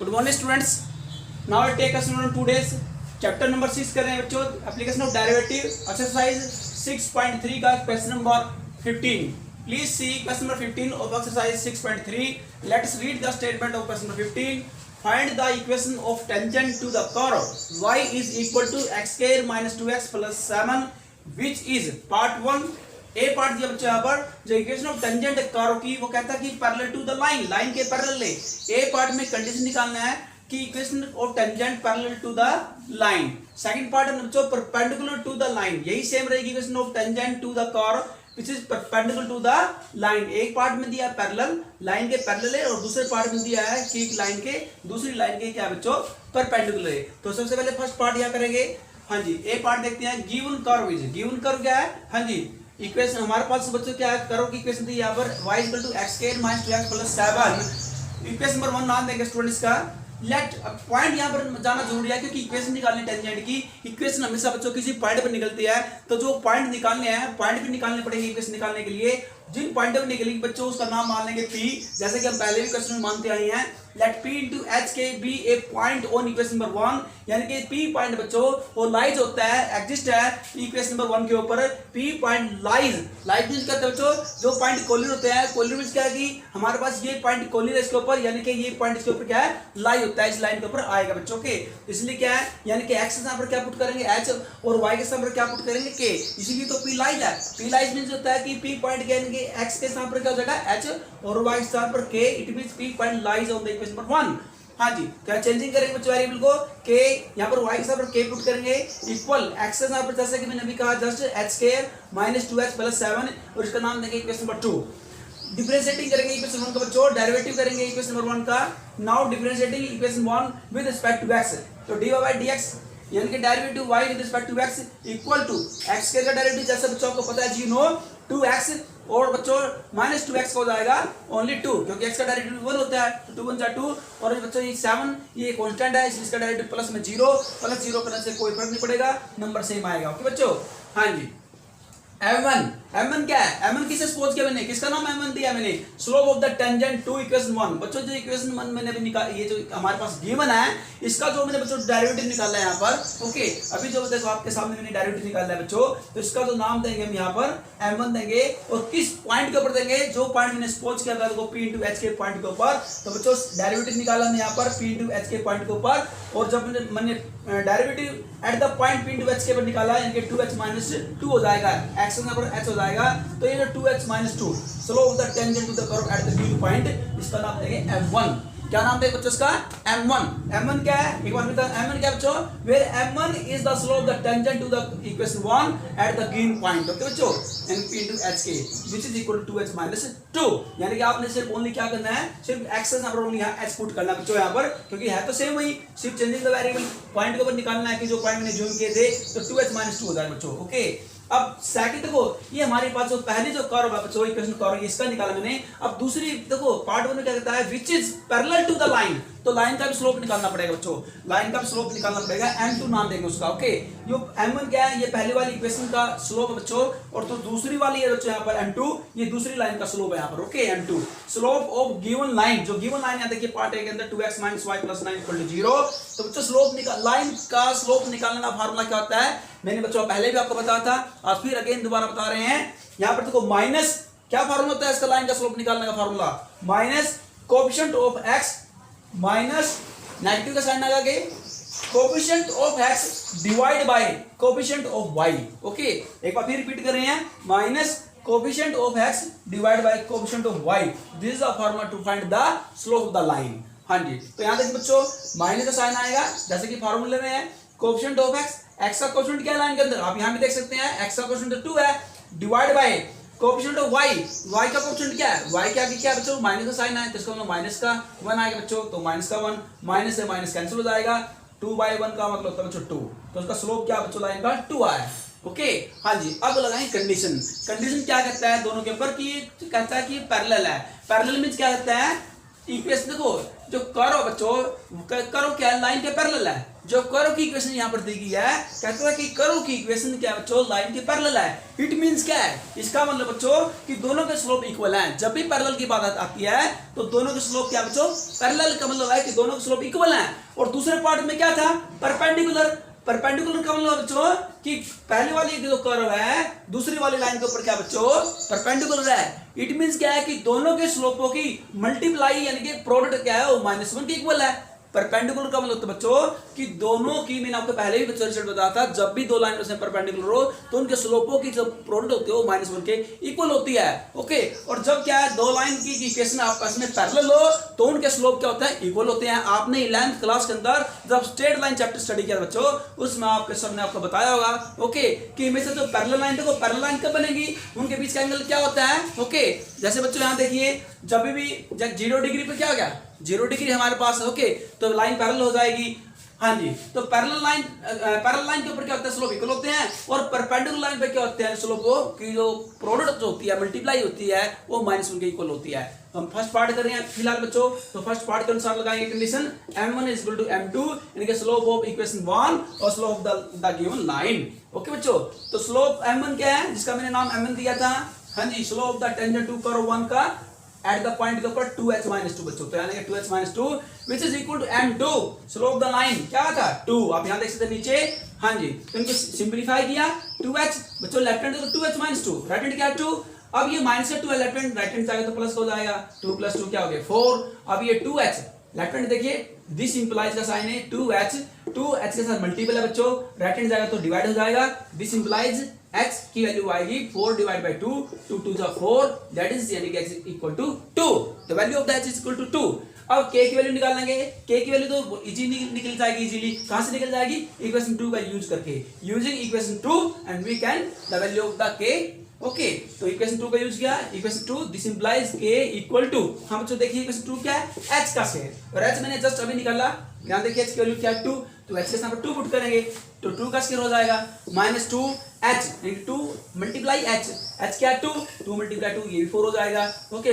Good morning students. Now I take question number 2 days chapter number 6 कर रहे हैं बच्चों, एप्लीकेशन ऑफ डेरिवेटिव एक्सरसाइज 6.3 का question number 15। Please see question number 15 of exercise 6.3। Let's read the statement of question number 15। Find the equation of tangent to the curve y is equal to x square minus 2x plus 7 which is part 1। A part दिया बच्चों यहाँ पर जो equation of tangent curve की वो कहता है कि parallel to the line, line के पैरेलल ले। ए पार्ट में कंडीशन निकालना है कि equation of tangent parallel to the line. Second part है बच्चों परपेंडिकुलर टू द लाइन, यही सेम रहेगी equation of tangent to the curve which is perpendicular to the line. एक पार्ट में दिया है पैरेलल, लाइन के पैरेलल है, और दूसरे पार्ट में दिया है कि लाइन के दूसरी लाइन के क्या बच्चों परपेंडिकुलर है। तो सबसे पहले फर्स्ट पार्ट यहाँ करेंगे। हाँ जी, ए पार्ट देखते हैं। Given curve is, given curve क्या है? हाँ जी, इक्वेशन हमारे पास बच्चों क्या है, कर्व की इक्वेशन थी यहाँ पर y equal to x square minus 2x plus 7। Equation number 1 नाम देंगे स्टूडेंट्स का। लेट पॉइंट यहाँ पर जाना जरूरी है क्योंकि इक्वेशन निकालनी टेंजेंट की, इक्वेशन हमेशा बच्चों किसी पॉइंट पर निकलती है। तो जो पॉइंट निकालने हैं, पॉइंट भी निकालने पड़ेंगे इक्वेशन निकालने के लिए। जिन पॉइंट पर निकलेगी बच्चों उसका नाम मान लेंगे P, जैसे कि हम पहले भी क्वेश्चन में मानते आए हैं। Let P into H K be a point on equation number 1, यानी कि P पॉइंट बच्चों वो लाइज होता है, एग्जिस्ट है इक्वेशन नंबर 1 के ऊपर। P point lies, lies means क्या होता है बच्चों, जो पॉइंट कोलिन होते हैं। कोलिन मींस क्या है कि हमारे पास ये पॉइंट कोलिन है इसके ऊपर, यानी कि ये पॉइंट इसके ऊपर क्या है, लाई होता है, इस लाइन के ऊपर आएगा बच्चों के। इसलिए क्या है, यानी कि x के स्थान पर क्या पुट करेंगे h, और y के स्थान पर क्या पुट करेंगे k, इसीलिए तो P लाइज है। P लाइज मींस होता है कि P पॉइंट यानी कि x के स्थान पर क्या हो जाएगा h, और y के स्थान पर k, it means P point lies on the equation number 1। हाँ जी, क्या चेंजिंग करेंगे बच्चों वेरिएबल को, k यहाँ पर y के स्थान पर k पुट करेंगे इक्वल x के स्थान पर, जैसे कि मैंने अभी कहा just h square minus 2x plus 7, और इसका नाम देंगे इक्वेशन नंबर 2। डिफरेंशिएटिंग करेंगे इक्वेशन 1 का बच्चों, डेरिवेटिव करेंगे इक्वेशन नंबर 1 का। Now differentiating equation 1 with respect to x, तो dy बाय dx यानी कि derivative y with respect to x equal to x square का डेरिवेटिव जैसे बच्चों को पता है जी नो 2x, और बच्चों माइनस 2x हो जाएगा ओनली 2, क्योंकि x का डेरिवेटिव 1 होता है, तो 2 1 जा 2, और बच्चों ये 7 ये कांस्टेंट है, इसलिए इसका डेरिवेटिव प्लस में 0, प्लस 0 करने से कोई फर्क नहीं पड़ेगा, नंबर सेम आएगा। ओके बच्चों, हाँ जी। m1 क्या है, m1 किसे सपोज किया मैंने, किसका नाम m1 दिया मैंने, slope of the tangent to equation 1। बच्चों जो इक्वेशन 1 मैंने अभी निकाल, ये जो हमारे पास गिवन है इसका जो मैंने बच्चों डेरिवेटिव निकाला है यहाँ पर। ओके, अभी जो देखो आपके सामने मैंने डेरिवेटिव निकाला है बच्चों, तो इसका जो नाम देंगे हम यहाँ पर m1 देंगे, और किस पॉइंट के ऊपर देंगे, जो पॉइंट मैंने सपोज किया था p इंटू एच के पॉइंट के ऊपर। तो बच्चों डेरिवेटिव निकाला हमने यहाँ पर p इंटू एच के पॉइंट के ऊपर, और जब मैंने derivative eight the point p into H के ऊपर निकाला, यानी कि 2h माइनस 2 हो जाएगा, x पर h हो जाएगा, तो ये 2h minus 2 slope of the tangent to the curve at the given point, इसका नाम देंगे m1। क्या नाम देंगे बच्चों इसका, m1। m1 क्या है, एक बार बता, m1 क्या है बच्चों, where m1 is the slope of the tangent to the equation 1 at the given point. Okay बच्चों, and p into h k which is equal to 2h minus 2, यानी कि आपने सिर्फ ओनली क्या करना है, सिर्फ x के नंबर ओनली यहाँ h पुट करना है बच्चों यहाँ पर, क्योंकि है तो सेम वही, सिर्फ चेंजिंग द वेरिएबल पॉइंट के ऊपर निकालना है कि जो पॉइंट मैंने जूम किए थे, तो 2h minus 2 हो जाएगा बच्चों। ओके, अब सेकंड देखो, ये हमारे पास जो पहली जो कर्व है बच्चों, इक्वेशन कर्व इसका निकाला मैंने। अब दूसरी देखो पार्ट 1 में क्या कहता है, which is parallel to the line, तो लाइन का भी स्लोप निकालना पड़ेगा बच्चों, लाइन का भी स्लोप निकालना पड़ेगा, m2 नाम देंगे उसका। ओके, जो m1 क्या है, ये पहली वाली इक्वेशन का स्लोप है बच्चों, और तो दूसरी वाली है बच्चों यहाँ पर m2, ये दूसरी लाइन का स्लोप है यहाँ पर। Okay, m2 slope of given line, जो गिवन लाइन यहाँ देखिए पार्ट ए के अंदर 2x minus y plus 9 equal to 0। तो बच्चों स्लोप निकाल, लाइन का स्लोप निकालने का फार्मूला क्या होता है, मैंने बच्चों पहले भी आपको बताया था, और फिर अगेन दोबारा बता रहे हैं। यहाँ पर देखो माइनस क्या फार्मूला होता है इसका, लाइन का स्लोप निकालने का formula, minus coefficient of x minus negative का साइन आगे, coefficient of x divide by coefficient of y। Okay, एक बार फिर रिपीट कर रहे हैं, minus coefficient of x divide by coefficient of y, this is the formula to find the slope of the line. हाँ जी, तो यहां देखिए बच्चों माइनस का साइन आएगा, जैसे कि फार्मूले में है कोएफिशिएंट ऑफ x का कोएफिशिएंट क्या है लाइन के अंदर, आप यहां भी देख सकते हैं, x का कोएफिशिएंट 2 है, divide by coefficient of y का कोएफिशिएंट क्या है, y के आगे क्या है बच्चों, माइनस का साइन है, तो इसका मतलब माइनस का 1 आएगा बच्चों, तो माइनस का 1, माइनस से माइनस कैंसिल हो जाएगा, 2/1 का मतलब होता है बच्चों 2, तो उसका स्लोप क्या बच्चों लाइन का 2 आया। ओके, हाँ जी, अब लगाएं कंडीशन। कंडीशन क्या कहता है दोनों के ऊपर, कि कहता है कि पैरेलल है। पैरेलल मींस क्या कहता है, इक्वेशन देखो, जो कर्व बच्चों, कर्व क्या है, लाइन के पैरेलल है। जो कर्व की इक्वेशन यहाँ पर दी गई है, कहता है कि कर्व की इक्वेशन क्या है बच्चों, लाइन के पैरेलल है। इट मींस क्या है, इसका मतलब बच्चों कि दोनों के स्लोप इक्वल हैं। जब भी पैरेलल की बात आती है तो दोनों के स्लोप क्या बच्चों, पैरेलल का मतलब है कि दोनों के स्लोप इक्वल हैं। और दूसरे पार्ट में क्या था, परपेंडिकुलर। परपेंडिकुलर का मतलब बच्चों कि पहले वाली जो कर्व है दूसरी वाली लाइन के ऊपर क्या बच्चों, परपेंडिकुलर है। इट मींस क्या है कि दोनों के स्लोपों की मल्टीप्लाई यानी कि प्रोडक्ट क्या है, वो -1 के इक्वल है। परपेंडिकुलर का मतलब बच्चों कि दोनों की, मैंने आपको पहले भी बच्चों रिजल्ट बताया था, जब भी दो लाइन से परपेंडिकुलर हो तो उनके स्लोपों की जो प्रोडक्ट होती है वो -1 के इक्वल होती है। ओके, और जब क्या है, दो लाइन की इक्वेशन आपस में पैरेलल हो तो उनके स्लोप क्या होता है, इक्वल होते हैं। आपने 11th क्लास के अंदर जब स्ट्रेट लाइन चैप्टर स्टडी किया बच्चों, उसमें आपके सर ने आपको बताया होगा ओके कि इनमें से जो पैरेलल लाइन, देखो पैरेलल लाइन कब बनेगी, उनके बीच का एंगल क्या होता है। ओके, जैसे बच्चों यहाँ देखिए, जब भी 0 डिग्री पे क्या हो गया, 0 डिग्री हमारे पास है। ओके, तो लाइन पैरेलल हो जाएगी। हाँ जी, तो पैरेलल लाइन के ऊपर क्या होता है, स्लोप इक्वल होते हैं। और परपेंडिकुलर लाइन पे क्या होते हैं, स्लोप की जो प्रोडक्ट जो होती है, मल्टीप्लाई होती है, वो -1 के इक्वल होती है। तो हम फर्स्ट पार्ट कर रहे हैं फिलहाल बच्चों, तो फर्स्ट पार्ट के अनुसार लगाएंगे condition m1 is equal to m2 यानी कि स्लोप ऑफ इक्वेशन 1 और slope of the given line. Okay बच्चों, तो स्लोप m1 क्या है, जिसका मैंने नाम m1 दिया था। हाँ जी, slope the tangent to curve 1 का एट द पॉइंट के ऊपर 2h - 2 बच्चों, तो यानी कि 2h - 2 which is equal to m2 slope the line क्या था 2। आप यहां देख सकते हैं नीचे। हाँ जी, तो इनको सिंपलीफाई किया, 2h बच्चों लेफ्ट हैंड तो 2h - 2, राइट हैंड क्या है 2। अब ये माइनस से 2 है लेफ्ट हैंड, राइट हैंड जाएगा तो प्लस हो जाएगा, 2 + 2 क्या हो गया 4। अब ये 2h लेफ्ट हैंड देखिए, दिस इंप्लाइज का साइन है 2h के साथ मल्टीपल है बच्चों, राइट हैंड जाएगा तो डिवाइड हो जाएगा। दिस इंप्लाइज x की वैल्यू आएगी 4 / 2, 2 × 2 = 4, दैट इज यानी कि x = 2। The value of the h is equal to 2। अब k की वैल्यू निकालेंगे, k की वैल्यू तो इजी निकल जाएगी इजीली। कहां से निकल जाएगी, इक्वेशन 2 का यूज करके, using equation 2 and we can the value of the k। Okay, तो इक्वेशन 2 का यूज किया, इक्वेशन 2 दिस इंप्लाइज k = 2। हम बच्चों देखिए इक्वेशन 2 क्या है, h का स्क्वायर, और h मैंने जस्ट अभी निकाला। यहां देखिए h की वैल्यू क्या है 2, तो h के स्थान पर 2 पुट करेंगे तो 2 का स्क्वायर हो जाएगा -2h यानी 2 × h, h क्या है 2 × 2 ये भी 4 हो जाएगा। ओके,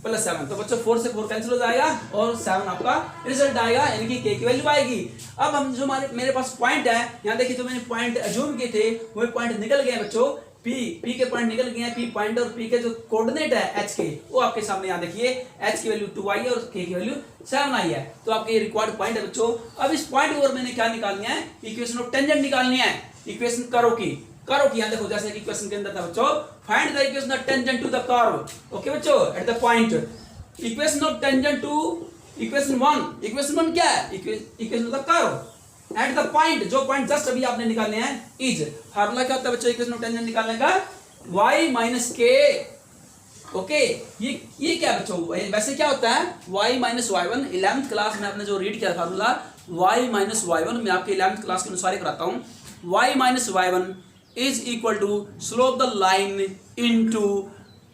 +7 तो बच्चों 4 से 4 कैंसिल हो जाएगा और 7 आपका रिजल्ट आएगा, यानी कि k की वैल्यू आएगी। अब हम जो मेरे पास पॉइंट है, यहाँ देखिए जो मैंने पॉइंट अज्यूम किए थे वो पॉइंट निकल गए बच्चों, p के पॉइंट निकल गए हैं, p पॉइंट और p के जो कोऑर्डिनेट है h के, वो आपके सामने यहाँ देखिए, h की वैल्यू 2 आई है और k की वैल्यू 7 आई है। तो आपके ये रिक्वायर्ड पॉइंट है बच्चों। अब इस पॉइंट के ऊपर मैंने क्या निकालनी है, इक्वेशन ऑफ टेंजेंट निकालनी है, इक्वेशन कर्व की। यहाँ देखो जैसे कि इक्वेशन के अंदर था बच्चों, find the equation of tangent to the curve. Okay बच्चों, at the point, equation of tangent to equation 1। Equation 1 क्या है, equation of the curve at the point, जो पॉइंट जस्ट अभी आपने निकालने हैं इज। फार्मूला क्या होता है बच्चों इक्वेशन ऑफ टेंजेंट निकालने का, y - k। ओके, ये क्या है बच्चों, वैसे क्या होता है y - y1। 11th क्लास में आपने जो रीड किया फार्मूला y - y1, मैं आपके 11th क्लास के अनुसार ही कराता हूँ। y - y1 is equal to slope the line into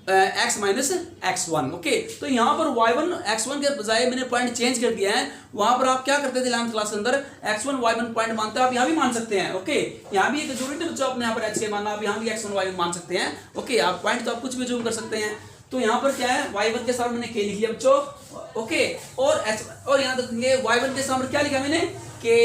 x - x1। Okay, तो यहाँ पर y1 x1 के बजाय मैंने पॉइंट चेंज कर दिया है। वहां पर आप क्या करते थे 11th क्लास के अंदर, x1 y1 पॉइंट मानते हैं, आप यहाँ भी मान सकते हैं। ओके, यहाँ भी एक जरूरी नहीं बच्चों अपने यहाँ पर h के मानना, आप यहाँ भी x1 y1 मान सकते हैं। ओके, आप पॉइंट तो आप कुछ भी जूम कर सकते हैं। तो यहाँ पर क्या है, y1 के साथ मैंने k लिख लिया बच्चों। ओके, और यहाँ देखेंगे y1 के साथ क्या लिखा मैंने k।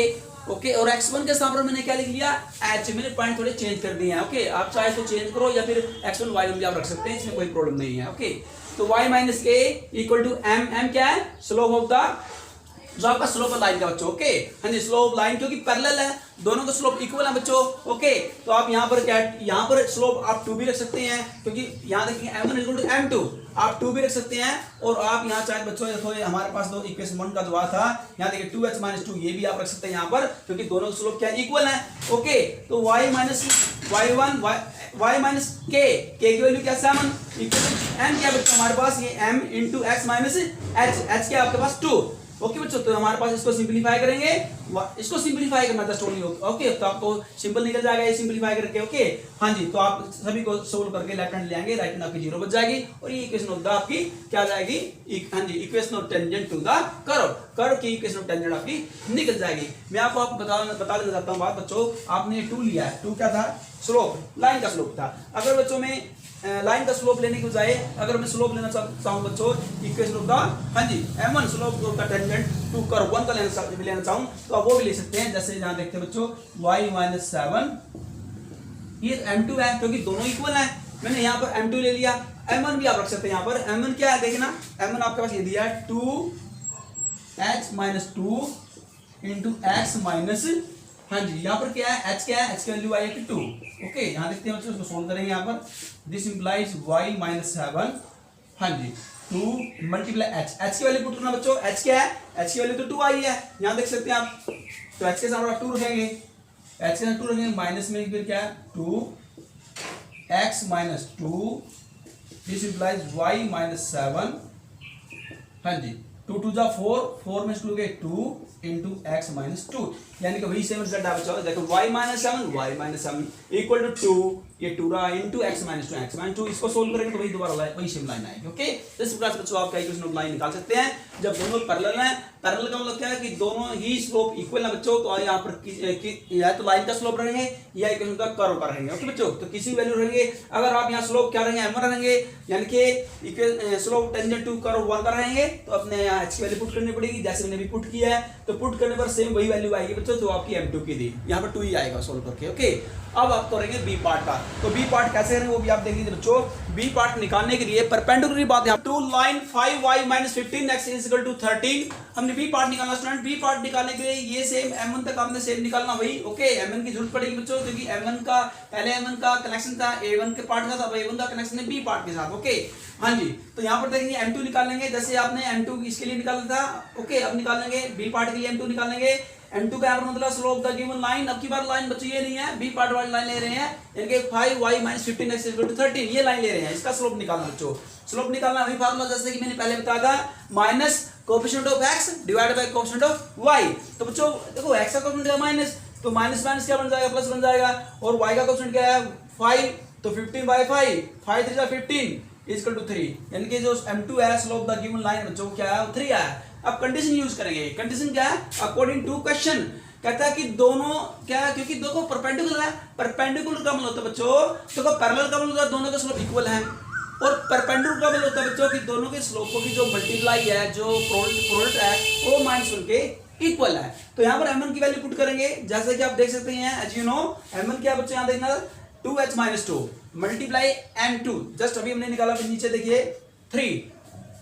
ओके, और x1 के साथ मैंने क्या लिख लिया h। मैंने पॉइंट थोड़े चेंज कर दिए हैं। ओके, आप चाहे तो चेंज करो या फिर x1 y1 भी आप रख सकते हैं, इसमें कोई प्रॉब्लम नहीं है। ओके, तो y - k = m क्या है, स्लोप ऑफ द, जो आपका स्लोप ऑफ लाइन का बच्चों। ओके, हाँ जी, स्लोप लाइन क्योंकि पैरेलल है, दोनों का स्लोप इक्वल है बच्चों। ओके, तो आप यहाँ पर क्या, यहाँ पर स्लोप आप 2 भी रख सकते हैं, क्योंकि यहाँ देखिए m1 = m2, आप 2 भी रख सकते हैं। और आप यहाँ चाहे बच्चों देखो, हमारे पास दो इक्वेशन 1 का जो था, यहाँ देखिए 2h - 2 ये भी आप रख सकते हैं यहाँ पर, क्योंकि दोनों स्लोप क्या इक्वल है। ओके, तो y - y1 y - k की वैल्यू क्या 7, इक्वेशन m क्या बच्चों हमारे पास, ये m × x - h क्या आपके पास 2। ओके बच्चों, तो हमारे पास इसको सिंपलीफाई करेंगे, इसको सिंपलीफाई करना जस्ट ओनली। ओके, तो आपको सिंपल निकल जाएगा ये सिंपलीफाई करके। ओके, हाँ जी, तो आप सभी को सोल्व करके लेफ्ट हैंड ले आएंगे, राइट हैंड आपकी 0 बच जाएगी, और ये इक्वेशन ऑफ द आपकी क्या जाएगी, हाँ जी, equation of tangent to the curve की इक्वेशन ऑफ टेंजेंट आपकी निकल जाएगी। मैं आपको बता देना चाहता हूँ बात बच्चों, आपने 2 लिया है, 2 क्या था स्लोप लाइन का स्लोप था। अगर बच्चों में लाइन का स्लोप लेने के बजाय अगर मैं स्लोप लेना चाहता हूं बच्चों इक्वेशन ऑफ द हाँ जी m1 स्लोप का टेंजेंट टू कर्व 1 का लेना चाहूं तो आप वो भी ले सकते हैं। जैसे यहां देखते हैं बच्चों y - 7 ये m2 है क्योंकि दोनों इक्वल है। मैंने यहाँ पर m2 ले लिया, m1 भी आप रख सकते हैं। यहाँ पर m1 क्या है देखना, m1 आपके पास ये दिया है 2h - 2 इंटू एक्स माइनस हाँ जी यहाँ पर क्या है h क्या है, h की वैल्यू आई है कि 2। ओके यहाँ देखते हैं बच्चों उसको सोल्व करेंगे। यहाँ पर दिस इंप्लाइज y - 7 हाँ जी 2 मल्टीप्लाई h की वैल्यू पुट करना बच्चों, h क्या है, h की वैल्यू तो 2 आई है यहाँ देख सकते हैं आप। तो h के साथ आप 2 रखेंगे, h के साथ 2 रखेंगे माइनस में फिर क्या है 2x - 2 दिस इंप्लाइज y - 7 हाँ जी 2 2 जा 4 4 में 2 गए 2 इंटू एक्स माइनस 2 यानी कि वही सेम रिजल्ट आप बचाओ। देखो y - 7 इक्वल टू 2 ये 2 रहा इंटू एक्स माइनस 2 इसको सोल्व करेंगे तो वही दोबारा वही सेम लाइन आएगी। ओके तो इस प्रकार से बच्चों आप इक्वेशन ऑफ लाइन निकाल सकते हैं जब दोनों पैरेलल हैं। पैरेलल का मतलब क्या है कि दोनों ही स्लोप इक्वल है बच्चों। तो यहाँ पर या तो लाइन का स्लोप रहेंगे या इक्वेशन का कर्व का रहेंगे। ओके बच्चों तो किसी वैल्यू रहेंगे। अगर आप यहाँ स्लोप क्या रहेंगे m1 रहेंगे यानी कि स्लोप टेंजेंट टू कर्व 1 का रहेंगे तो अपने यहाँ h की वैल्यू पुट करनी पड़ेगी जैसे मैंने भी पुट किया है। तो पुट करने पर सेम वही वैल्यू आएगी बच्चों जो आपकी m2 की थी, यहाँ पर 2 ही आएगा सोल्व करके। ओके अब आप करेंगे बी पार्ट का। तो बी पार्ट कैसे करेंगे वो भी आप देख लीजिए बच्चों। बी पार्ट निकालने के लिए परपेंडिकुलर बात है टू लाइन 5y - 15 x = 13 हमने बी पार्ट निकालना स्टूडेंट। बी पार्ट निकालने के लिए ये सेम m1 तक आपने सेम निकालना वही। ओके m1 की जरूरत पड़ेगी बच्चों क्योंकि m1 का पहले m1 का कनेक्शन था a1 के पार्ट का था, अब a1 का कनेक्शन है b पार्ट के साथ। ओके हाँ जी तो यहाँ पर देखेंगे m2 निकालेंगे जैसे आपने m2 इसके लिए निकाला था। ओके अब निकालेंगे बी पार्ट के लिए m2 निकालेंगे। m2 का मतलब स्लोप द गिवन लाइन। अब की बार लाइन बच्चों ये नहीं है बी पार्ट वाली लाइन ले रहे हैं यानी कि 5y - 15 x = 13 ये लाइन ले रहे हैं। इसका स्लोप निकालना बच्चों। स्लोप निकालना वही फार्मूला जैसे कि मैंने पहले बताया था minus coefficient of x divided by coefficient of y। तो बच्चों देखो x का कोएफिशिएंट है माइनस तो माइनस माइनस क्या बन जाएगा प्लस बन जाएगा और y का कोएफिशिएंट क्या है 5 तो 15/5 5 3 15 = 3 यानी कि जो m2 है स्लोप द गिवन लाइन बच्चों क्या है 3 है। अब कंडीशन यूज करेंगे। कंडीशन क्या है अकॉर्डिंग टू क्वेश्चन कहता है कि दोनों क्या है क्योंकि देखो परपेंडिकुलर है। परपेंडिकुलर का मतलब होता है बच्चों देखो पैरेलल का मतलब होता है दोनों के स्लोप इक्वल है और परपेंडिकुलर का मतलब होता है बच्चों कि दोनों के स्लोपों की जो मल्टीप्लाई है जो प्रोडक्ट है वो -1 के इक्वल है। तो यहाँ पर m1 की वैल्यू पुट करेंगे जैसे कि आप देख सकते हैं एज यू नो m1 क्या बच्चों यहाँ देखना 2h - 2 मल्टीप्लाई m2 जस्ट अभी हमने निकाला नीचे देखिए 3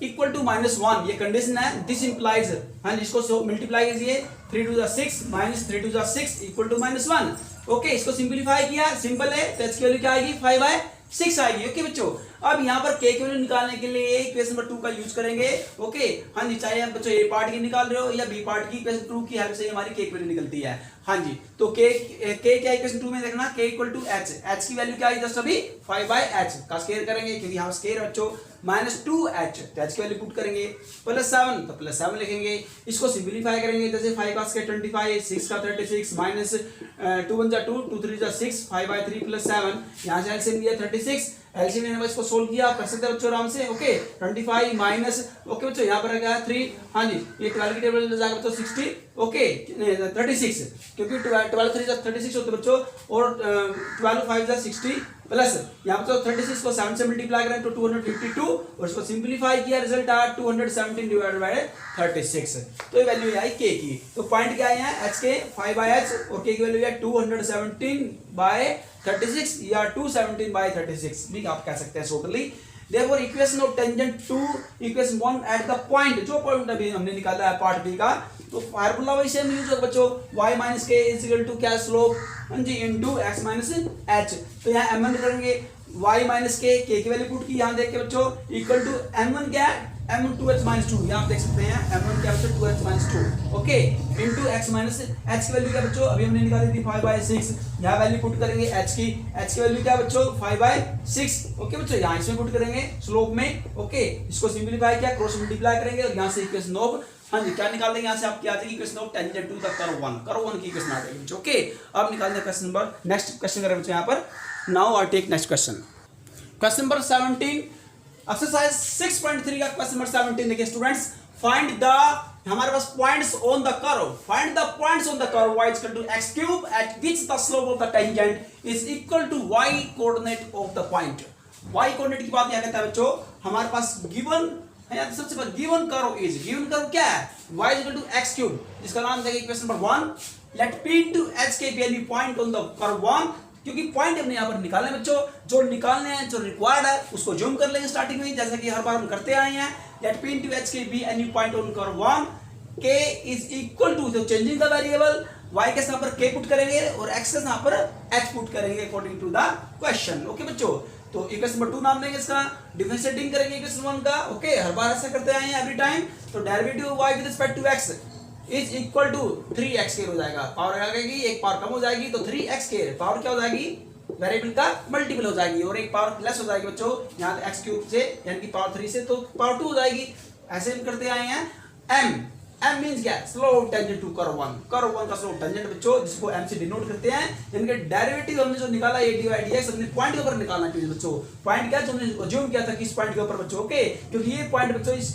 इक्वल टू -1 ये कंडीशन है। दिस इंप्लाइज हाँ इसको मल्टीप्लाई कीजिए 3 2 6 -3 2 6 इक्वल टू -1। ओके इसको सिंपलीफाई किया सिंपल है तो h की वैल्यू क्या आएगी 5/6 आएगी। ओके बच्चों अब यहाँ पर k की वैल्यू निकालने के लिए इक्वेशन नंबर 2 का यूज करेंगे। ओके हाँ जी चाहे आप बच्चों ए पार्ट की निकाल रहे हो या बी पार्ट की इक्वेशन 2 की हेल्प से हमारी k की वैल्यू निकलती है। हाँ जी तो k क्या इक्वेशन 2 में देखना k = h की वैल्यू क्या आई जस्ट अभी 5/h का स्क्वायर करेंगे क्योंकि यहाँ स्क्वायर बच्चों -2h तो h की वैल्यू पुट करेंगे +7 तो +7 लिखेंगे। इसको सिंपलीफाई करेंगे जैसे 5 का स्क्वायर 25 6 का 36 माइनस 2 1 2 2 3 6 5/3 +7 यहाँ से एलसीएम लिया 36 एलसीएम लेने पर इसको सोल्व किया आप कर सकते हैं बच्चों आराम से। ओके 25 माइनस ओके बच्चों यहाँ पर रखा है 3 हाँ जी ये 12 की टेबल में जाएगा बच्चों 60 ओके 36 क्योंकि 12 3 36 होते बच्चों और 12 5 60 प्लस यहाँ पर तो 36 को 7 से मल्टीप्लाई करें तो 252 और इसको सिंपलीफाई किया रिजल्ट आया 217 डिवाइडेड बाय 36 तो ये वैल्यू आई k की। तो पॉइंट क्या है यहाँ h के 5/h और k की वैल्यू है 217/36 या 217/36 भी आप कह सकते हैं totally. Therefore equation of tangent to equation 1 at the point जो पॉइंट अभी हमने निकाला है पार्ट बी का तो फार्मूला वही सेम यूज होगा बच्चों y - k = क्या स्लोप हाँ जी इनटू x - h। तो यहाँ m1 करेंगे y - k की वैल्यू पुट की यहाँ देख के बच्चों इक्वल टू m1 क्या है m1 2h - 2 यहाँ आप देख सकते हैं m1 क्या बच्चों 2h - 2 okay into x - h की वैल्यू क्या बच्चों अभी हमने निकाली थी 5/6 यहाँ वैल्यू पुट करेंगे h की वैल्यू क्या बच्चों 5/6 ओके बच्चों यहाँ इसमें पुट करेंगे स्लोप में। ओके इसको सिंपलीफाई किया क्रॉस मल्टीप्लाई करेंगे और यहाँ से इक्वेशन ऑफ हाँ जी क्या निकाल देंगे यहाँ से आप क्या आती है equation of tangent to the curve 1 की इक्वेशन आ जाएगी बच्चों। ओके अब निकाल दें क्वेश्चन नंबर नेक्स्ट क्वेश्चन करें बच्चों यहाँ पर now I take next question number 17 exercise 6.3 का क्वेश्चन नंबर 17 देखिए स्टूडेंट्स, फाइंड द, हमारे पास points on the curve, find the points on the curve y is equal to x cube at which the slope of the tangent is equal to y coordinate of the point. y coordinate की बात यहाँ कहता है बच्चों, हमारे पास given है, सबसे पहले given curve is, given curve क्या है, y is equal to x cube, जिसका नाम देंगे question number 1, let p to h के value point on the curve 1, क्योंकि पॉइंट हमने यहाँ पर निकालने बच्चों, जो निकालने हैं, जो रिक्वायर्ड है उसको जूम कर लेंगे स्टार्टिंग में, जैसा कि हर बार हम करते आए हैं। लेट p into h के be any point on curve 1, k is equal to, तो चेंजिंग द वेरिएबल y के यहाँ पर k पुट करेंगे और x के यहाँ पर h पुट करेंगे according to the question. Okay बच्चों, तो इक्वेशन नंबर 2 नाम देंगे इसका, डिफरेंशिएटिंग करेंगे इक्वेशन 1 का। ओके, हर बार ऐसा करते आए हैं एवरी टाइम। तो derivative y with respect to x is equal to 3x square हो जाएगा, पावर आ जाएगी, एक पावर कम हो जाएगी तो 3x स्क्वायर, पावर क्या हो जाएगी, वेरिएबल का मल्टीपल हो जाएगी, और एक पावर लेस हो जाएगी बच्चों यहाँ x क्यूब से, यानी कि पावर 3 से, तो पावर 2 हो जाएगी। ऐसे हम करते आए हैं। m मींस क्या, slope tangent to curve 1, curve 1 का स्लोप टेंजेंट बच्चों, जिसको m से डिनोट करते हैं। इनके डेरिवेटिव हमने जो निकाला ये dy dx, हमने पॉइंट के ऊपर निकालना चाहिए बच्चों। पॉइंट क्या, जो हमने अज्यूम किया था कि इस पॉइंट के ऊपर बच्चों, ओके, क्योंकि ये पॉइंट बच्चों इस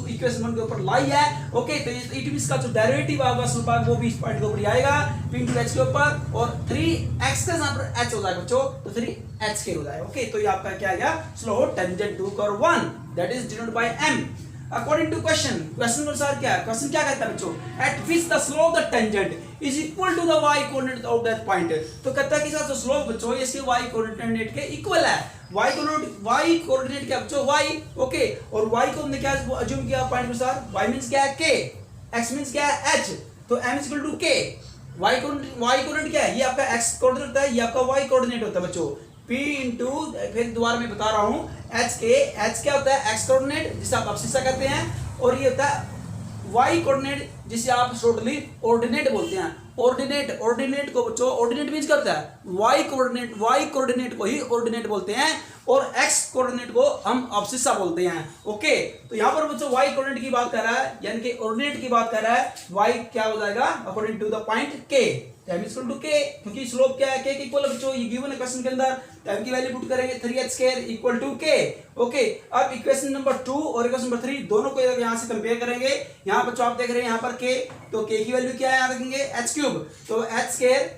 इक्वेशन 1 के ऊपर लाई है। ओके, तो इट मींस का जो डेरिवेटिव आएगा स्लोप वो भी इस पॉइंट के ऊपर ही आएगा, p into h के ऊपर, और 3x के यहाँ पर h हो जाएगा बच्चों, तो 3h स्क्वायर हो जाएगा। ओके, तो ये आपका क्या आएगा, slope tangent to curve 1, that is denoted by m according to question. Question अनुसार क्या है, क्वेश्चन क्या कहता है बच्चों, at which the slope the tangent is equal to the y coordinate of that point. तो कहता है कि जो स्लोप बच्चों इसके y कोऑर्डिनेट के इक्वल है। y कोऑर्डिनेट क्या बच्चों, y, ओके, और y को हमने क्या अज्यूम किया पॉइंट के अनुसार, y मींस क्या है k, x मींस क्या है h, तो m is equal to k। y coordinate क्या है, ये आपका x कोऑर्डिनेट होता है, ये आपका y कोऑर्डिनेट होता है बच्चों। p इंटू, फिर दोबारा मैं बता रहा हूँ, h क्या होता है, x कोऑर्डिनेट जिसे आप अब्सिस्सा कहते हैं, और ये होता है y कोऑर्डिनेट जिसे आप शॉर्टली ऑर्डिनेट बोलते हैं। ऑर्डिनेट को बच्चों, ऑर्डिनेट मींस क्या होता है, y कोऑर्डिनेट को ही ऑर्डिनेट बोलते हैं, और x कोऑर्डिनेट को हम अब्सिस्सा बोलते हैं। ओके, तो यहाँ पर बच्चों y कोऑर्डिनेट की बात कर रहा है, यानी कि ऑर्डिनेट की बात कर रहा है, y क्या हो जाएगा according to the point k, m equal to k, क्योंकि स्लोप क्या है, k के इक्वल बच्चों, ये गिवन है क्वेश्चन के अंदर, तो m की वैल्यू पुट करेंगे 3h square equal to k। Okay, अब इक्वेशन नंबर 2 और इक्वेशन नंबर 3 दोनों को यहाँ से कंपेयर करेंगे। यहाँ बच्चों आप देख रहे हैं यहाँ पर k, तो k की वैल्यू क्या है, यहाँ रखेंगे h क्यूब, तो h स्क्वायर,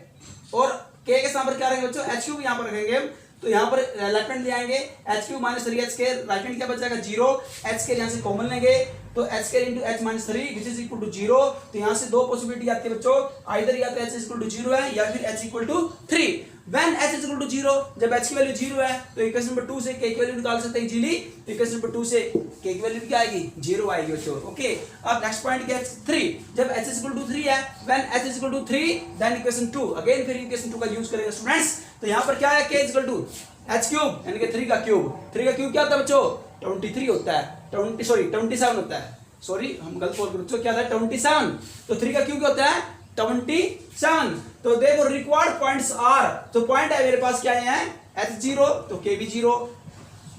और k के साथ पर क्या रखेंगे बच्चों, h क्यूब यहाँ पर रखेंगे। तो यहाँ पर लेफ्ट हैंड ले आएंगे, h cube minus 3h square, right hand क्या बच जाएगा 0, h स्क्वायर यहाँ से कॉमन लेंगे, तो h square into h minus 3 which is equal to 0। तो यहाँ से दो पॉसिबिलिटी आती है बच्चों, आइदर या तो h इक्वल टू 0 है या फिर h equal to 3। When h equal to 0, जब h की वैल्यू 0 है तो इक्वेशन नंबर 2 से k की वैल्यू निकाल सकते हैं इजीली, तो इक्वेशन नंबर 2 से k की वैल्यू क्या आएगी, 0 आएगी बच्चों। ओके, अब नेक्स्ट पॉइंट क्या है 3, जब h इक्वल टू 3 है, when h equal to 3 then equation 2, again फिर इक्वेशन 2 का यूज करेंगे स्टूडेंट्स। तो यहाँ पर क्या है, k equal to h cube, यानी कि 3 का क्यूब, 3 का क्यूब क्या होता है बच्चों, 23 होता है, 27 होता है, सॉरी हम गलत बोल रहे बच्चों, क्या था 27, तो 3 का क्यूब क्या होता है 27। तो देखो रिक्वायर्ड पॉइंट्स आर, तो पॉइंट है मेरे पास क्या है h 0, तो k भी 0।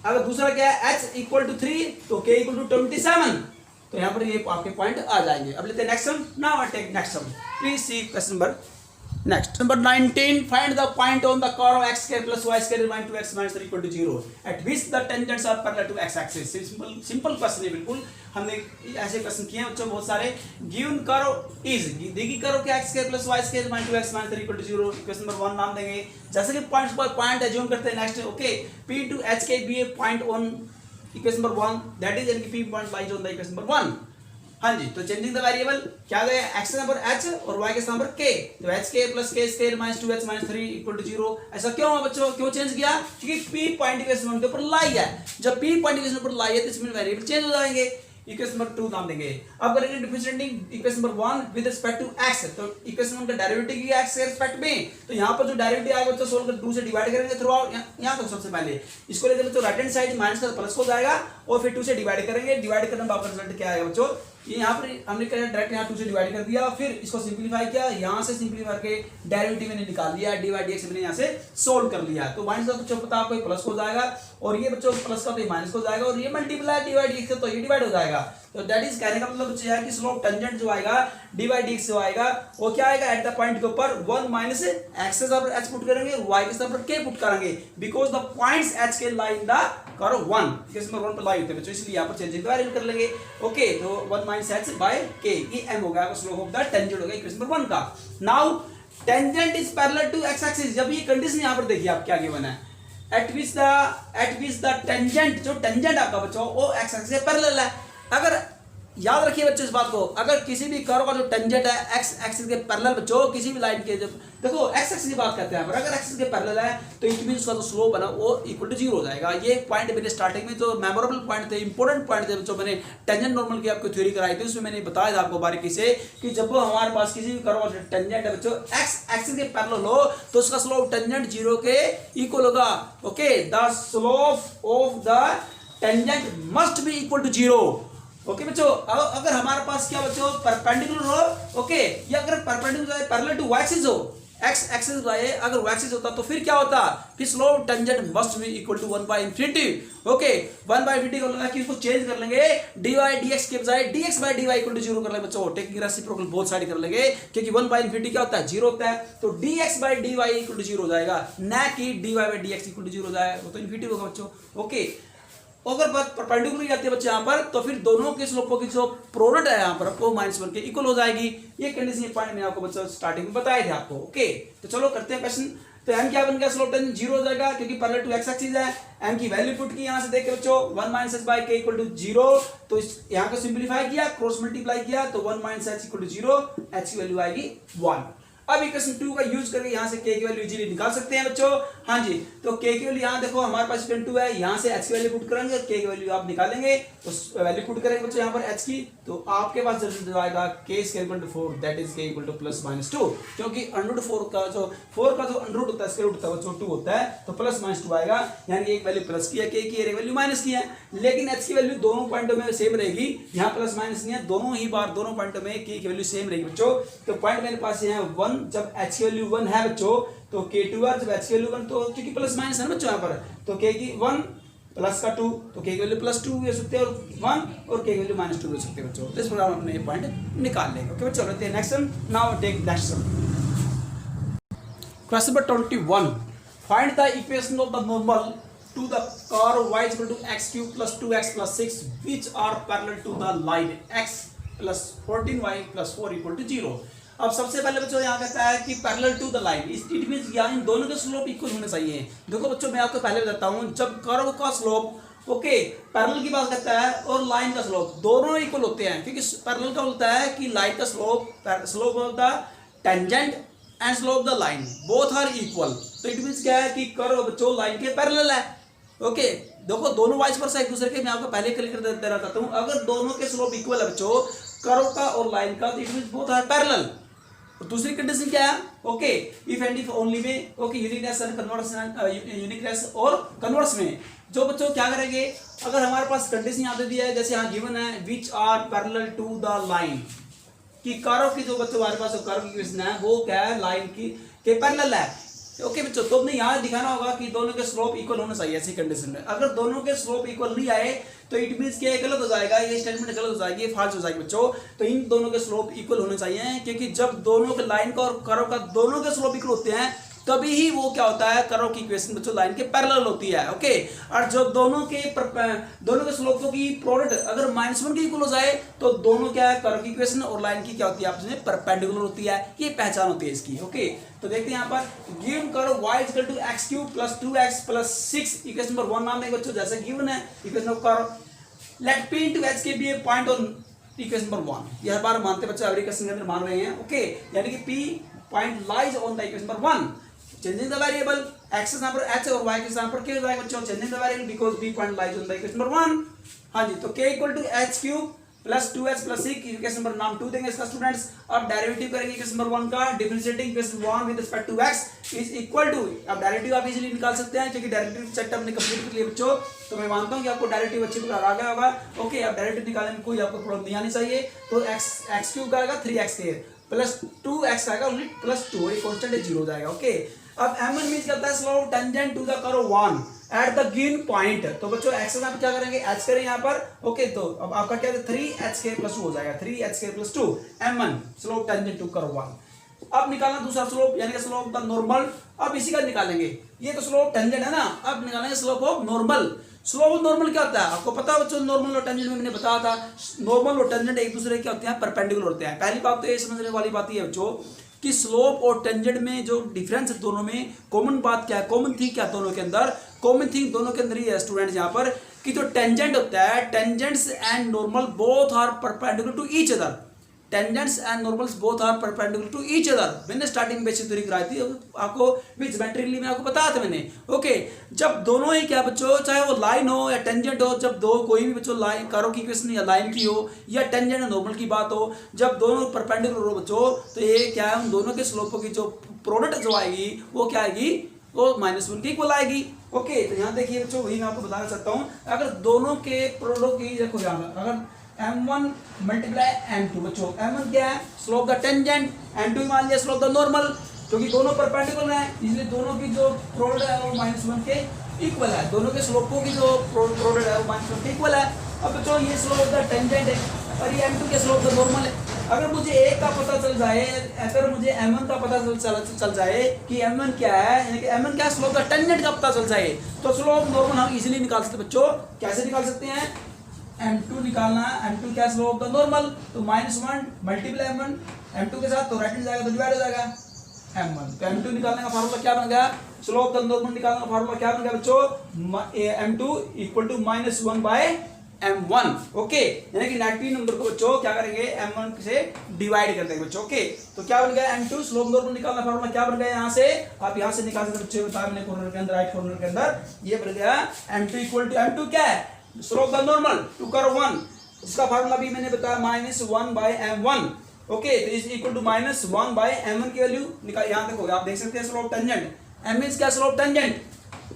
अगर दूसरा क्या है h इक्वल टू 3, तो k इक्वल टू 27, तो यहाँ पर ये आपके पॉइंट आ जाएंगे। अब लेते हैं next sum, now I take next sum, please see question number next number 19, find the point on the curve x square plus y square minus 2x minus 3 equal to 0 at which the tangents are parallel to x axis. Simple question है बिल्कुल, हमने ऐसे question किए हैं बच्चों बहुत सारे। Given curve is, देखिए कर्व क्या x square plus y square minus 2x minus 3 equal to 0, equation number 1 नाम देंगे। जैसे कि पॉइंट्स पर पॉइंट एज्यूम करते हैं next. Okay, p to h के be a point on equation number 1, that is यानी कि p point lies on the equation number 1। हाँ जी, तो चेंजिंग द वेरिएबल क्या गया, x के नंबर h और y के नंबर k, तो h k plus k square minus 2h minus 3 equal to 0। ऐसा क्यों है बच्चों, क्यों चेंज किया, क्योंकि p पॉइंट इक्वेशन 1 के ऊपर लाई है। जब p पॉइंट इक्वेशन ऊपर लाई है तो इसमें वेरिएबल चेंज हो जाएंगे। इक्वेशन नंबर 2 नाम देंगे। अब करेंगे differentiating equation number 1 with respect to x, तो इक्वेशन 1 का डेरिवेटिव किया x के रिस्पेक्ट में, तो यहाँ पर जो डेरिवेटिव आएगा बच्चों सोल्व कर 2 से डिवाइड करेंगे थ्रू आउट। यहाँ तक सबसे पहले इसको लेते बच्चों राइट हैंड साइड माइनस का प्लस हो जाएगा, और फिर 2 से डिवाइड करेंगे, डिवाइड करने बाद रिजल्ट क्या आएगा बच्चों, ये यहाँ पर हमने डायरेक्ट यहाँ 2 से डिवाइड कर दिया, फिर इसको सिंपलीफाई किया, यहाँ से सिंपलीफाई करके डेरिवेटिव मैंने निकाल लिया, dy dx मैंने यहाँ से सोल्व कर लिया। तो माइनस का बच्चों पता आपको प्लस हो जाएगा, और ये बच्चों प्लस का तो ये माइनस हो जाएगा, और ये मल्टीप्लाई dy dx तो ये डिवाइड हो जाएगा। तो दैट इज कहने का मतलब है कि स्लोप टेंजेंट जो आएगा डी बाई डी एक्स जो आएगा वो क्या आएगा एट द पॉइंट के ऊपर 1 माइनस एक्स के साथ एच पुट करेंगे, वाई के साथ के पुट करेंगे, बिकॉज द पॉइंट्स एच के लाई इन द कर्व 1, केस में 1 पर लाई होते हैं बच्चों, इसलिए यहाँ पर चेंजिंग वेरिएबल कर लेंगे। ओके, तो 1 माइनस एच बाय के, ये एम हो गया स्लोप ऑफ द टेंजेंट हो गया इक्वेशन नंबर 1 का। Now tangent is parallel to x axis, जब ये कंडीशन यहाँ पर देखिए आप क्या गिवन है, एट विच द टेंजेंट, जो टेंजेंट आपका बच्चों वो एक्स एक्सिस से पैरेलल है। अगर याद रखिए बच्चों इस बात को, अगर किसी भी कर्व का जो टेंजेंट है एक्स एक्सिस के पैरेलल बच्चों, किसी भी लाइन के, जब देखो एक्स एक्सिस की बात करते हैं पर अगर एक्सिस के पैरेलल है तो इट मींस उसका जो स्लोप है ना वो इक्वल टू 0 हो जाएगा। ये पॉइंट मेरे स्टार्टिंग में जो मेमोरेबल पॉइंट थे, इंपॉर्टेंट पॉइंट थे बच्चों, मैंने टेंजेंट नॉर्मल की आपको थ्योरी कराई थी, उसमें मैंने बताया था आपको बारीकी से कि जब हमारे पास किसी भी कर्व का टेंजेंट है बच्चों एक्स एक्सिस के पैरेलल हो तो उसका स्लोप टेंजेंट 0 के इक्वल होगा। Okay, the slope of the tangent must be equal to 0। Okay बच्चों, अगर हमारे पास क्या बच्चों परपेंडिकुलर हो, ओके, या अगर perpendicular parallel to y axis हो, एक्स एक्सिस बाय अगर वाई एक्सिस होता तो फिर क्या होता, फिर slope tangent must be equal to 1 by infinity. Okay, 1 by infinity को लगा कि इसको चेंज कर लेंगे, dy dx के बजाय dx by dy equal to 0 कर लेंगे बच्चों, टेकिंग रेसिप्रोकल बोथ साइड कर लेंगे, क्योंकि 1 बाय इंफिनिटी क्या होता है 0 होता है, तो dx by dy equal to 0 हो जाएगा, ना कि dy by dx equal to 0 हो जाएगा, वो तो इंफिनिटी होगा बच्चों। ओके, अगर बात परपेंडिकुलर आती है बच्चे यहाँ पर तो फिर दोनों के स्लोपों की जो प्रोडक्ट है यहाँ पर आपको -1 के इक्वल हो जाएगी। ये कंडीशन, ये पॉइंट मैंने आपको बच्चों स्टार्टिंग में बताए थे आपको। ओके, तो चलो करते हैं क्वेश्चन। तो एम क्या बन गया, स्लोप टेंजेंट 0 हो जाएगा क्योंकि पैरेलल टू एक्स एक्सिस है। एम की वैल्यू पुट की यहाँ से देख के बच्चों 1 माइनस एच बाय के इक्वल टू 0, तो यहाँ को सिंप्लीफाई किया, क्रॉस मल्टीप्लाई किया तो 1 minus h equal to 0, h की वैल्यू आएगी 1। अब इक्वेशन 2 का यूज करके यहाँ से k की वैल्यू इजीली निकाल सकते हैं बच्चों। हाँ जी, तो k की वैल्यू यहाँ देखो हमारे पास 2 है, यहाँ से h की वैल्यू पुट करेंगे, k की वैल्यू आप निकालेंगे तो वैल्यू पुट करेंगे बच्चों यहाँ पर h की, तो आपके पास जो आएगा k equal to 4, that is k equal to plus minus 2, क्योंकि अंडर 4 का जो अंडर रूट होता है स्क्वायर रूट होता है बच्चों 2 होता है, तो प्लस माइनस 2 आएगा, यानी एक वैल्यू प्लस की है k की, एक वैल्यू माइनस की है, लेकिन h की वैल्यू दोनों पॉइंटों में सेम रहेगी, यहाँ प्लस माइनस नहीं है, दोनों ही बार दोनों पॉइंटों में k की वैल्यू सेम रहेगी बच्चों। तो पॉइंट मेरे पास है 1, जब h की वैल्यू 1 है बच्चों तो k2 है, जब h की वैल्यू 1 तो क्योंकि प्लस माइनस है ना बच्चों यहाँ पर, तो k की 1 प्लस का 2, तो k की वैल्यू प्लस 2 भी हो सकते हैं और 1, और k की वैल्यू माइनस 2 भी हो सकते हैं बच्चों। तो इस प्रकार हम अपने ये पॉइंट निकाल लेंगे। ओके बच्चों, चलते हैं next sum. Now take next sum, question number 21, find the equation of the normal to the curve y is equal to x cube plus 2x plus 6 which are parallel to the line x plus 14y plus 4 equal to 0। अब सबसे पहले बच्चों यहाँ कहता है कि parallel to the line, it means यहाँ इन दोनों के स्लोप इक्वल होने चाहिए। देखो बच्चों मैं आपको पहले बताता हूँ, जब कर्व का स्लोप ओके पैरेलल की बात करता है और लाइन का स्लोप दोनों इक्वल होते हैं, क्योंकि पैरेलल का होता है कि लाइन का slope of the tangent and slope of the line both are equal. तो इट मींस क्या है कि कर्व बच्चों लाइन के पैरेलल है। ओके, देखो दोनों वाइस वर्सा एक दूसरे के, मैं आपको पहले क्लियर कर देना चाहता हूँ, अगर दोनों के स्लोप इक्वल है बच्चों कर्व का और लाइन का, तो it means both are parallel. और दूसरी कंडीशन क्या है, okay, if and if only में, okay, uniqueness and converse, uniqueness और कन्वर्स में जो बच्चों क्या करेंगे, अगर हमारे पास कंडीशन यहाँ दे दिया है जैसे यहाँ गिवन है which are parallel to the line, कि कर्व की जो बच्चों हमारे पास कर्व की क्वेश्चन है वो क्या है लाइन की के पैरेलल है। ओके बच्चों, तो हमने यहाँ दिखाना होगा कि दोनों के स्लोप इक्वल होना चाहिए ऐसी कंडीशन में। अगर दोनों के स्लोप इक्वल नहीं आए तो इट मींस क्या गलत हो जाएगा, ये स्टेटमेंट गलत हो जाएगी, ये फॉल्स हो जाएगी बच्चों। तो इन दोनों के स्लोप इक्वल होने चाहिए, क्योंकि जब दोनों के लाइन का और कर्व का दोनों के स्लोप इक्वल होते हैं तभी ही वो क्या होता है कर्व की इक्वेशन बच्चों लाइन के पैरेलल होती है। ओके, और जब दोनों के स्लोपों की प्रोडक्ट अगर -1 के इक्वल हो जाए तो दोनों क्या है कर्व की इक्वेशन और लाइन की क्या होती है आपस में परपेंडिकुलर होती है, ये पहचान होती है इसकी। ओके, तो देखते हैं यहाँ पर given curve y equal to x cube plus 2x plus 6 equation number 1 नाम है बच्चों, जैसे गिवन है equation of curve let p into h के be a point on equation number 1, ये हर बार मानते बच्चे एवरी क्वेश्चन के अंदर मान रहे हैं। ओके, यानी कि p point lies on the equation number 1, changing the variable x के स्थान पर h और y के स्थान पर k हो जाएगा बच्चों, changing the variable because p point lies on the equation number 1। हाँ जी, तो k equal to h cube plus 2h plus 6 equation number नाम 2 देंगे इसका स्टूडेंट्स। अब डेरिवेटिव करेंगे इक्वेशन नंबर 1 का, differentiating equation 1 with respect to x is equal to, अब डेरिवेटिव आप इजीली निकाल सकते हैं क्योंकि डेरिवेटिव सेट हमने कंप्लीट कर लिया बच्चों, तो मैं मानता हूं कि आपको डेरिवेटिव अच्छी तरह आ गया होगा। ओके, अब डेरिवेटिव निकालने में कोई आपको प्रॉब्लम नहीं आनी चाहिए। तो x क्यूब का आएगा 3x के प्लस 2x आएगा ओनली प्लस 2, ये कांस्टेंट है 0 हो जाएगा। ओके, अब m1 मींस क्या होता है slope tangent to the curve 1 at the given point. तो बच्चों x आप क्या करेंगे h करें यहाँ पर। ओके तो अब आपका क्या है 3h² हो जाएगा 3h²+2 m1 slope tangent to curve 1। अब निकालना दूसरा स्लोप यानी कि स्लोप द नॉर्मल। अब इसी का निकालेंगे, ये तो स्लोप टेंजेंट है ना, अब निकालेंगे slope of normal. Slope of normal क्या होता है आपको पता है बच्चों, नॉर्मल और टेंजेंट में मैंने बताया था नॉर्मल और टेंजेंट एक दूसरे के होते हैं परपेंडिकुलर होते हैं। पहली बात तो ये समझने वाली बात ये है बच्चों कि स्लोप और टेंजेंट में जो डिफरेंस है दोनों में, कॉमन बात क्या है, कॉमन थिंग क्या है दोनों के अंदर, कॉमन थिंग दोनों के अंदर ही है स्टूडेंट्स यहाँ पर कि जो टेंजेंट होता है tangents and normal both are perpendicular to each other. Tangents and normals both are perpendicular to each other. मैंने स्टार्टिंग बेसिक थ्योरी कराई थी आपको विद ज्योमेट्रिकली में आपको बताया था मैंने। ओके जब दोनों ही क्या बच्चों चाहे वो लाइन हो या टेंजेंट हो, जब दो कोई भी बच्चों लाइन कर्व की क्वेश्चन या लाइन की हो या टेंजेंट और नॉर्मल की बात हो, जब दोनों परपेंडिकुलर हो बच्चों तो ये क्या है उन दोनों के स्लोपों की जो प्रोडक्ट जो आएगी वो क्या आएगी, वो -1 के इक्वल आएगी। ओके तो यहाँ देखिए बच्चों वही मैं आपको बताना चाहता हूँ, अगर दोनों के प्रोडक्ट की देखो यहाँ अगर m1 मल्टीप्लाई m2 बच्चों m1 क्या है स्लोप द टेंजेंट, m2 मान लिया स्लोप द नॉर्मल, क्योंकि दोनों परपेंडिकुलर हैं इसलिए दोनों की जो प्रोडक्ट है वो -1 के इक्वल है, दोनों के स्लोपों की जो प्रोडक्ट है वो -1 के इक्वल है। अब बच्चों ये स्लोप द टेंजेंट है और ये m2 के स्लोप द नॉर्मल है। अगर मुझे एक का पता चल जाए, अगर मुझे m1 का पता चल जाए कि m1 क्या है यानी कि m1 क्या स्लोप द टेंजेंट का पता चल जाए तो स्लोप नॉर्मल हम इजीली निकाल सकते हैं बच्चों। कैसे निकाल सकते हैं, m2 निकालना, m2 क्या स्लोप द नॉर्मल तो -1 मल्टीप्लाई m1 m2 के साथ तो राइट जाएगा तो डिवाइड हो जाएगा m1। तो m2 निकालने का फार्मूला क्या बन गया, स्लोप द नॉर्मल निकालने का फार्मूला क्या बन गया बच्चों, m2 equal to -1 by m1। Okay यानी कि नेगेटिव नंबर को बच्चों क्या करेंगे m1 से डिवाइड कर देंगे बच्चों। ओके तो क्या बन गया m2 स्लोप नॉर्मल निकालना फार्मूला क्या बन गया, यहाँ से आप यहाँ से निकाल सकते बच्चों, बताया मैंने कॉर्नर के अंदर राइट कॉर्नर के अंदर ये बन गया m2 इक्वल टू m2 क्या है slope the normal to curve 1, इसका फार्मूला भी मैंने बताया -1 बाय m1। ओके तो is equal to -1 by m1 की वैल्यू निकाल, यहाँ देखो आप देख सकते हैं स्लोप टेंजेंट m इज क्या स्लोप टेंजेंट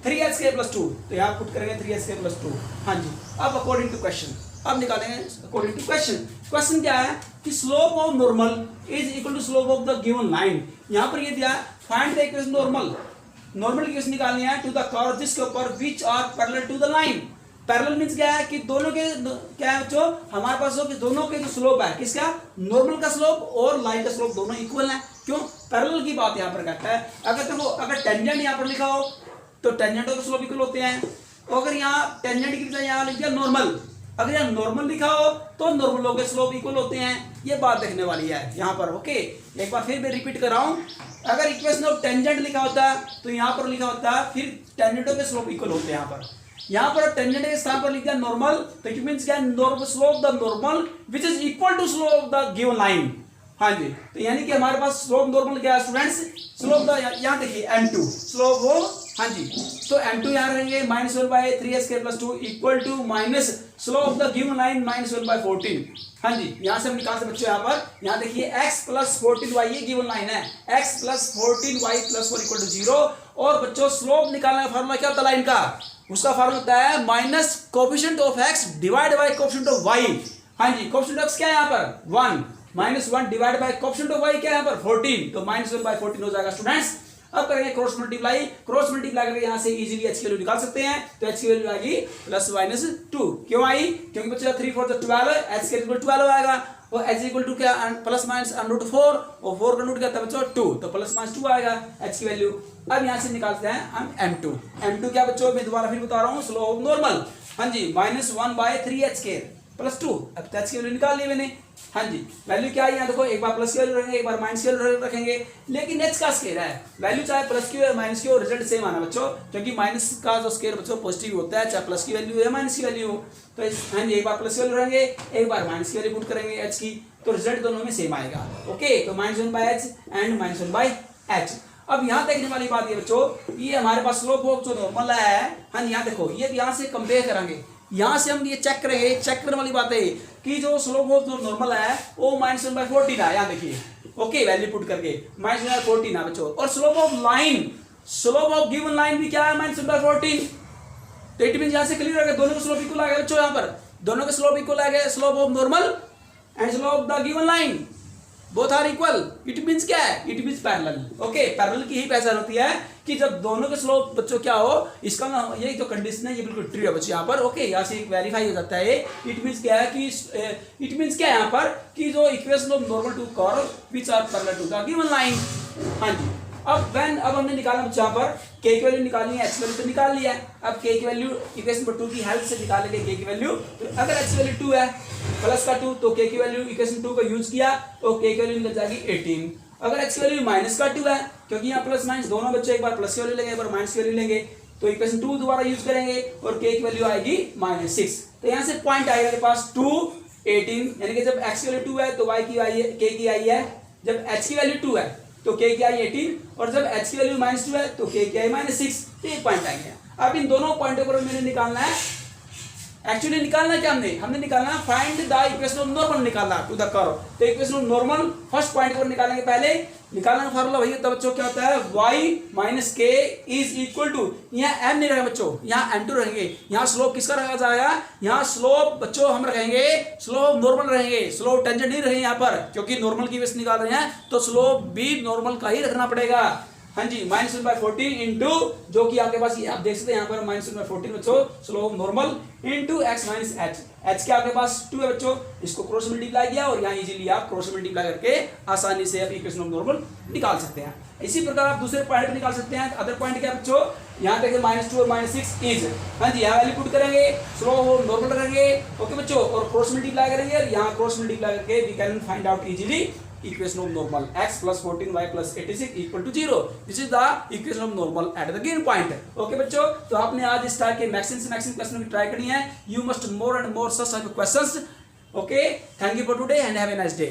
3h²+2 तो यहाँ पुट करेंगे 3h²+2। हाँ जी अब अकॉर्डिंग टू क्वेश्चन अब निकालेंगे अकॉर्डिंग टू क्वेश्चन। क्वेश्चन क्या है कि slope of normal is equal to slope of the given line. यहाँ पर ये दिया find the equation normal, normal की इक्वेशन निकालनी है टू द कर्व जिसके ऊपर which are parallel to the line. Parallel means क्या है कि दोनों के क्या है बच्चों हमारे पास हो कि दोनों के जो स्लोप है किसका नॉर्मल का स्लोप और लाइन का स्लोप दोनों इक्वल है। क्यों पैरेलल की बात यहाँ पर करता है। अगर देखो अगर टेंजेंट यहाँ पर लिखा हो तो टेंजेंटों के स्लोप इक्वल होते हैं, तो अगर यहाँ टेंजेंट की बजाय यहाँ लिख दिया नॉर्मल, अगर यहाँ नॉर्मल लिखा हो तो नॉर्मलों के स्लोप इक्वल होते हैं, ये बात देखने वाली है यहाँ पर। ओके एक बार फिर मैं रिपीट कर रहा हूँ, अगर इक्वेशन ऑफ टेंजेंट लिखा होता तो यहाँ पर लिखा होता फिर टेंजेंटों के स्लोप इक्वल होते हैं। यहाँ पर टेंजेंट के स्थान पर लिख दिया नॉर्मल तो इट मींस क्या normal slope the normal which is equal to slope the given line. हाँ जी तो यानी कि हमारे पास स्लोप नॉर्मल क्या है स्टूडेंट्स, स्लोप द यहाँ देखिए m2 स्लोप वो हाँ जी तो m2 यहाँ रहेंगे -1 by 3h²+2 equal to minus slope the given line -1 by 14। हाँ जी यहाँ से हम निकाल सकते बच्चों, यहाँ पर यहाँ देखिए x + 14y ये गिवन लाइन है, x + 14y + 4 इक्वल टू 0। और बच्चों स्लोप निकालने का फार्मूला क्या होता है लाइन का, उसका फार्मूला होता है minus coefficient of x divide bye coefficient of y। हाँ जी कोफिशिएंट ऑफ x क्या है यहाँ पर 1 -1 divide by coefficient of y क्या है यहाँ पर 14 तो -1 बाय 14 हो जाएगा स्टूडेंट्स। अब करेंगे क्रॉस मल्टीप्लाई करके यहाँ से इजीली h की वैल्यू निकाल सकते हैं, तो h की वैल्यू आएगी +-2। क्यों आई, क्योंकि बच्चों 3 4 12 h के इक्वल 12 आएगा और h इक्वल टू क्या ±√4 और 4 का रूट क्या था बच्चों 2 तो +-2 आएगा h की वैल्यू। अब यहाँ से निकालते हैं हम m2 क्या बच्चों मैं दोबारा फिर बता रहा हूँ स्लोप नॉर्मल। हाँ जी -1 बाय 3h²+2 अब h की वैल्यू निकाल ली मैंने। हाँ जी वैल्यू क्या है यहाँ देखो एक बार प्लस की वैल्यू रखेंगे एक बार माइनस की वैल्यू रखेंगे, लेकिन h का स्केयर है वैल्यू चाहे प्लस की हो या माइनस की हो रिजल्ट सेम आना बच्चों, क्योंकि माइनस का जो स्केयर बच्चों पॉजिटिव होता है चाहे प्लस की वैल्यू हो या माइनस की वैल्यू हो। तो हाँ जी एक बार प्लस की वैल्यू रखेंगे एक बार माइनस की वैल्यू पुट करेंगे h की तो रिजल्ट दोनों में सेम आएगा। ओके तो -1 by h and -1 by h। अब यहाँ देखने वाली बात ये बच्चों ये हमारे पास स्लोप ऑफ जो नॉर्मल है, हाँ यहाँ देखो ये यहाँ से कंपेयर करेंगे, यहाँ से हम ये चेक करेंगे, चेक करने वाली बात है कि जो स्लोप ऑफ जो नॉर्मल है वो -1 बाय 14 है, यहाँ देखिए। ओके वैल्यू पुट करके -1 बाय 14 है बच्चों। और slope of line slope of given line भी क्या है -1 बाय 14, तो इट मींस यहाँ से क्लियर हो गया दोनों के स्लोप इक्वल आ गए बच्चों, यहाँ पर दोनों के स्लोप इक्वल आ गए slope of normal and slope of the given line. Both are equal, it means क्या है, it means parallel. Okay, parallel की ही पहचान होती है कि जब दोनों के स्लोप बच्चों क्या हो, इसका ना ये जो कंडीशन है ये बिल्कुल ट्रू है बच्चों यहाँ पर। ओके, यहाँ से वेरीफाई हो जाता है। इट मीन्स क्या है कि इट मीन्स क्या है यहाँ पर कि जो equation of normal to curve which are parallel to the given line. हाँ जी, अब हमने निकाला बच्चों यहाँ पर के की वैल्यू निकालनी है, एक्स वैल्यू तो निकाल लिया है। अब के की वैल्यू इक्वेशन नंबर 2 की हेल्प से निकालेंगे के की वैल्यू। तो अगर एक्स वैल्यू 2 है प्लस का 2 तो के की वैल्यू इक्वेशन 2 का यूज किया तो के की वैल्यू निकल जाएगी 18। अगर एक्स वैल्यू माइनस का 2 है, क्योंकि यहाँ प्लस माइनस दोनों बच्चे एक बार प्लस की वैल्यू लेंगे एक बार माइनस की वैल्यू लेंगे, तो इक्वेशन 2 दोबारा यूज करेंगे और के की वैल्यू आएगी -6। तो यहाँ से पॉइंट आएगा मेरे पास 2 18, यानी कि जब एक्स की वैल्यू 2 है तो वाई की आई है, के की आई है। जब एच की वैल्यू 2 है तो के की आई 18 और जब एच की वैल्यू -2 है तो के की आई -6। तो ये पॉइंट आ गया। अब इन दोनों पॉइंटों पर मैंने निकालना है, एक्चुअली निकालना क्या हमने निकालना find the equation of normal निकालना टू द कर्व। तो equation of normal first point पर निकालेंगे। पहले निकालने का फार्मूला वही होता है बच्चों, क्या होता है y माइनस के इज इक्वल टू, यहाँ m नहीं रहेगा बच्चों, यहाँ m2 रहेंगे। यहाँ स्लोप किसका रखा जाएगा, यहाँ स्लोप बच्चों हम रखेंगे स्लोप नॉर्मल रहेंगे, स्लोप टेंजेंट नहीं रहेंगे यहाँ पर, क्योंकि नॉर्मल की बेस निकाल रहे हैं तो स्लोप भी नॉर्मल का ही रखना पड़ेगा। हाँ जी, -1/14 इंटू जो कि आपके पास आप देख सकते हैं यहाँ पर -1/14 बच्चों slope normal into x minus H. H के आपके पास 2 है बच्चों, इसको क्रॉस मल्टीप्लाई किया और यहाँ इजीली आप क्रॉस मल्टीप्लाई करके आसानी से आप इक्वेशन ऑफ नॉर्मल निकाल सकते हैं। इसी प्रकार आप दूसरे पॉइंट पे निकाल सकते हैं। अदर पॉइंट क्या बच्चों, यहाँ देखिए -2 और -6 इज, हाँ जी, यहाँ वैल्यू पुट करेंगे, स्लोप नॉर्मल रखेंगे। ओके बच्चों, और क्रॉस मल्टीप्लाई करेंगे और यहाँ क्रॉस मल्टीप्लाई करके we can find out easily equation of normal x plus 14 y plus 86 equal to 0. This is the equation of normal at the given point. Okay बच्चों, तो आपने आज इस तरह के मैक्सिमम से मैक्सिमम क्वेश्चन की ट्राई करनी है। You must more and more such type of questions. Okay, thank you for today and have a nice day.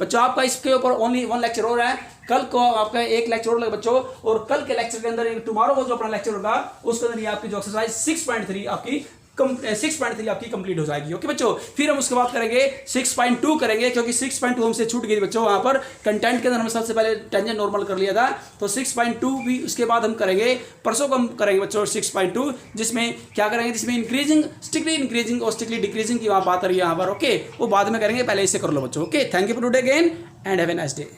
बच्चों आपका इसके ऊपर ओनली 1 लेक्चर और है, कल को आपका एक लेक्चर और लगे बच्चों, और कल के लेक्चर के अंदर टुमारो को जो अपना लेक्चर होगा उसके अंदर ये आपकी जो एक्सरसाइज 6.3 आपकी 6.3 आपकी कंप्लीट हो जाएगी। ओके बच्चों, फिर हम उसके बाद करेंगे 6.2 करेंगे, क्योंकि 6.2 हमसे छूट गई बच्चों। वहां पर कंटेंट के अंदर हमने सबसे पहले टेंजेंट नॉर्मल कर लिया था, तो 6.2 भी उसके बाद हम करेंगे, परसों को हम करेंगे बच्चों 6.2, जिसमें क्या करेंगे, जिसमें इंक्रीजिंग स्ट्रिक्टली इंक्रीजिंग और स्ट्रिक्टली डिक्रीजिंग की वहां बात आ रही है यहाँ पर। ओके, वो बाद में करेंगे, पहले इसे कर लो बच्चों। Okay, thank you for today again and have a nice day.